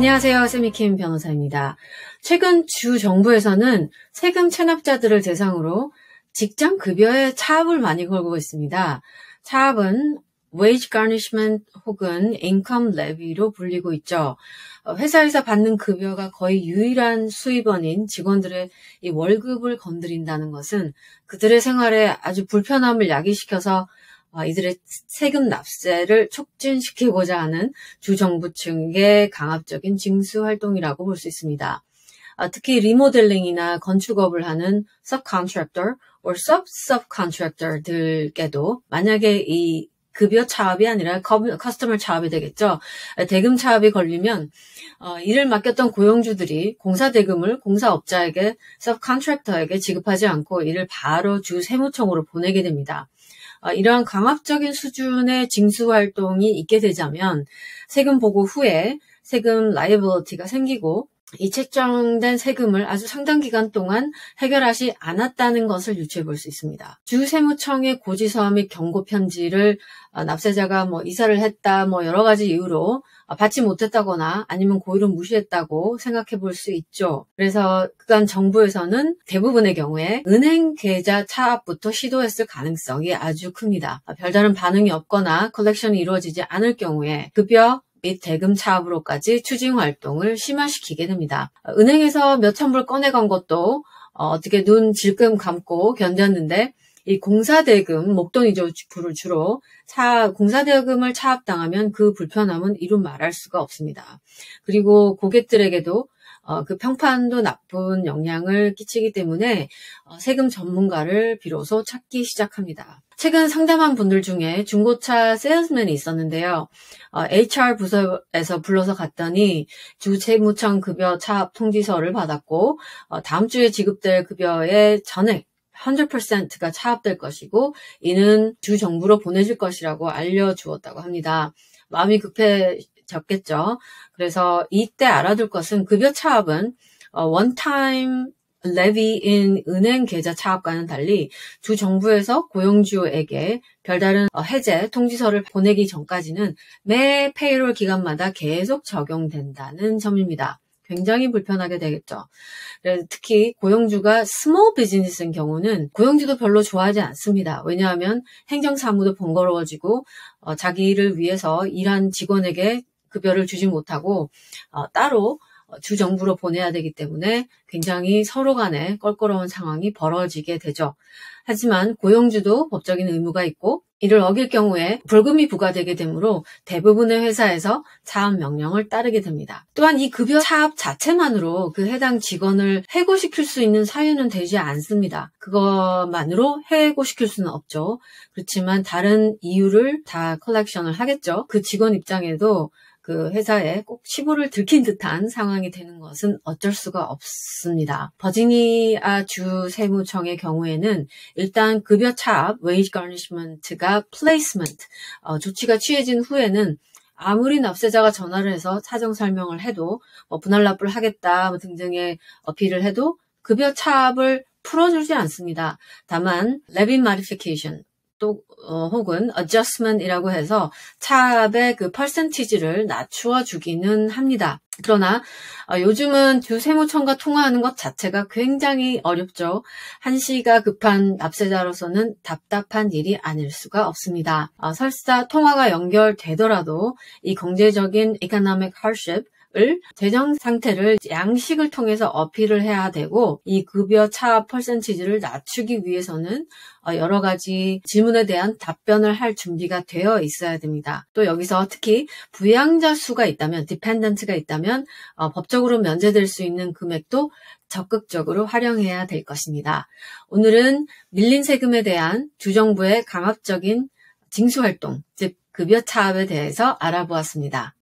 안녕하세요. 세미킴 변호사입니다. 최근 주 정부에서는 세금 체납자들을 대상으로 직장 급여에 차압을 많이 걸고 있습니다. 차압은 wage garnishment 혹은 income levy로 불리고 있죠. 회사에서 받는 급여가 거의 유일한 수입원인 직원들의 이 월급을 건드린다는 것은 그들의 생활에 아주 불편함을 야기시켜서 이들의 세금 납세를 촉진시키고자 하는 주정부 측의 강압적인 징수 활동이라고 볼 수 있습니다. 특히 리모델링이나 건축업을 하는 subcontractor or subcontractor들께도 만약에 이 급여 차압이 아니라 커스터머 차압이 되겠죠. 대금 차압이 걸리면 일을 맡겼던 고용주들이 공사대금을 공사업자에게 subcontractor에게 지급하지 않고 이를 바로 주 세무청으로 보내게 됩니다. 이러한 강압적인 수준의 징수 활동이 있게 되자면 세금 보고 후에 세금 라이애빌리티가 생기고 이 책정된 세금을 아주 상당 기간 동안 해결하지 않았다는 것을 유추해 볼 수 있습니다. 주세무청의 고지서와 및 경고 편지를 납세자가 이사를 했다, 여러 가지 이유로 받지 못했다거나 아니면 고의로 무시했다고 생각해 볼 수 있죠. 그래서 그간 정부에서는 대부분의 경우에 은행 계좌 차압부터 시도했을 가능성이 아주 큽니다. 별다른 반응이 없거나 컬렉션이 이루어지지 않을 경우에 급여 및 대금 차압으로까지 추징 활동을 심화시키게 됩니다. 은행에서 몇천 불 꺼내간 것도 어떻게 눈 질끔 감고 견뎠는데 이 공사대금, 목돈이죠, 주로 공사대금을 차압당하면 그 불편함은 이루 말할 수가 없습니다. 그리고 고객들에게도 그 평판도 나쁜 영향을 끼치기 때문에 세금 전문가를 비로소 찾기 시작합니다. 최근 상담한 분들 중에 중고차 세일즈맨이 있었는데요. HR 부서에서 불러서 갔더니 주세무청 급여 차압 통지서를 받았고 다음 주에 지급될 급여의 전액 100%가 차압될 것이고 이는 주 정부로 보내질 것이라고 알려주었다고 합니다. 마음이 급해졌겠죠. 그래서 이때 알아둘 것은 급여 차압은 one-time levy인 은행 계좌 차압과는 달리 주 정부에서 고용주에게 별다른 해제 통지서를 보내기 전까지는 매 페이롤 기간마다 계속 적용된다는 점입니다. 굉장히 불편하게 되겠죠. 특히 고용주가 스몰 비즈니스인 경우는 고용주도 별로 좋아하지 않습니다. 왜냐하면 행정사무도 번거로워지고 자기 일을 위해서 일한 직원에게 급여를 주지 못하고 따로 주정부로 보내야 되기 때문에 굉장히 서로 간에 껄끄러운 상황이 벌어지게 되죠. 하지만 고용주도 법적인 의무가 있고 이를 어길 경우에 벌금이 부과되게 되므로 대부분의 회사에서 차압 명령을 따르게 됩니다. 또한 이 급여 차압 자체만으로 그 해당 직원을 해고시킬 수 있는 사유는 되지 않습니다. 그것만으로 해고시킬 수는 없죠. 그렇지만 다른 이유를 다 컬렉션을 하겠죠. 그 직원 입장에도 그 회사에 꼭 치부를 들킨 듯한 상황이 되는 것은 어쩔 수가 없습니다. 버지니아 주 세무청의 경우에는 일단 급여 차압, wage garnishment가 placement, 조치가 취해진 후에는 아무리 납세자가 전화를 해서 사정 설명을 해도 분할 납부를 하겠다 등등의 어필을 해도 급여 차압을 풀어주지 않습니다. 다만 levy modification 또 혹은 adjustment이라고 해서 차압의 그 퍼센티지를 낮추어 주기는 합니다. 그러나 요즘은 주 세무청과 통화하는 것 자체가 굉장히 어렵죠. 한시가 급한 납세자로서는 답답한 일이 아닐 수가 없습니다. 설사 통화가 연결되더라도 이 경제적인 economic hardship 을 재정 상태를 양식을 통해서 어필을 해야 되고 이 급여 차압 퍼센티지를 낮추기 위해서는 여러 가지 질문에 대한 답변을 할 준비가 되어 있어야 됩니다. 또 여기서 특히 부양자 수가 있다면, 디펜던트가 있다면 법적으로 면제될 수 있는 금액도 적극적으로 활용해야 될 것입니다. 오늘은 밀린 세금에 대한 주정부의 강압적인 징수활동, 즉 급여 차압에 대해서 알아보았습니다.